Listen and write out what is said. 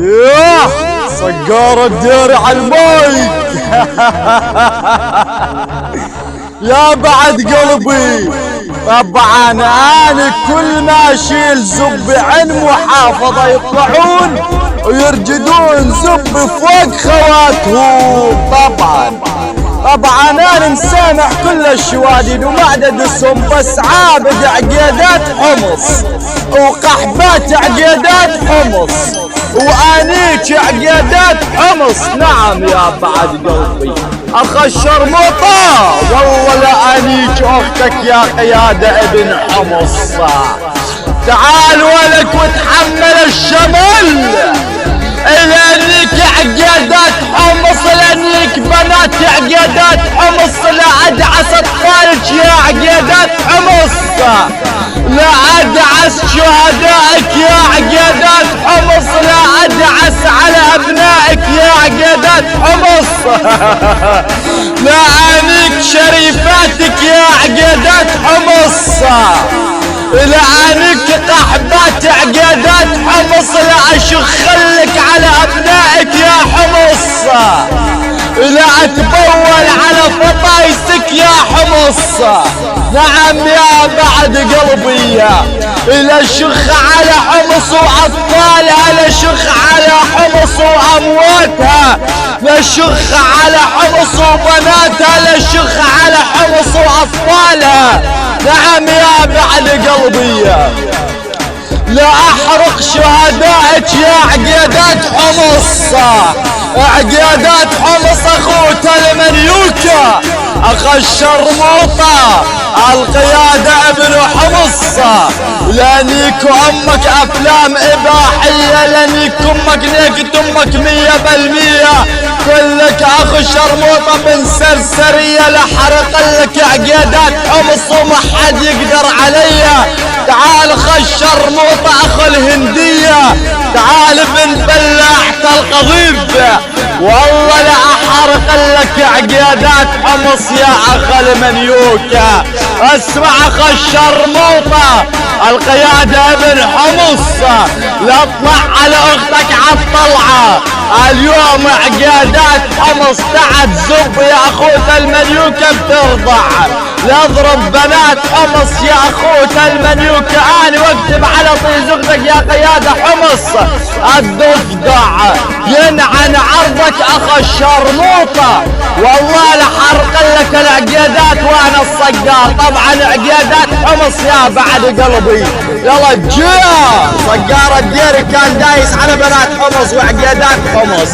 ياه صقار الدير على المايك. يا بعد قلبي طبعا انا كل ما اشيل زب عن محافظة يطلعون ويرجدون زب فوق خواتهم. طبعا انا مسامح كل الشوادد وما عددسهم، بس عابد عقيدات حمص وقحبات عقيدات حمص وانيك عقيدات حمص. نعم يا بعد قلبي اخ الشرموطة، والله لانيك اختك يا قيادة ابن حمص. تعال ولك وتحمل الشمل لانك عقيدات حمص، لانك بنات عقيدات حمص. لا ادعس اطفالك يا عقيدات حمص، لا ادعس شهدائك يا عقيدات حمص، لا ادعس على ابنائك يا عقيدات حمص. لا انيك شريفاتك يا عقيدات حمص، لعنك قحبات عقيدات حمص. لا اشخلك على ابنائك يا حمص، لا اتبول على فطايسك يا حمص. نعم يا بعد قلبي، لا شخ على حمص واطفالها، لا شخ على حمص وامواتها، لا شخ على حمص وبناتها، لا شخ على حمص واطفالها. نعم يا بعد قلبي، لا احرق شهدائك يا عقيدات حمص. عقيدات حمص اخوته المنيوكة اخ الشرموطة القيادة ابن حمص. لانيك امك افلام اباحية، لانيك امك نيكت امك 100%. كلك اخ الشرموطة بن سرسرية، لحرق لك عقيدات حمص وما حد يقدر عليا. تعال اخ الشرموطة اخ الهندية، تعال بن بلاعة القضيب، والله لا احرق لك عقيدات حمص يا اخ المنيوكة. اسمع اخ الشرموطة القيادة ابن حمص، لا اطلع على اختك عالطلعة اليوم. عقيدات حمص تعد زب يا اخوة المنيوكة بترضع، لا اضرب بنات حمص يا اخوة المنيوكة. انا واكتب على طيز اختك يا قيادة حمص الضفدع ينعن عرضك اخ الشرموطة. والله لحرق لك العقيدات وانا الصقار. طبعا عقيدات حمص يا بعد قلبي. يلا جيا صقار الدير كان دايس على بنات حمص وعقيدات حمص.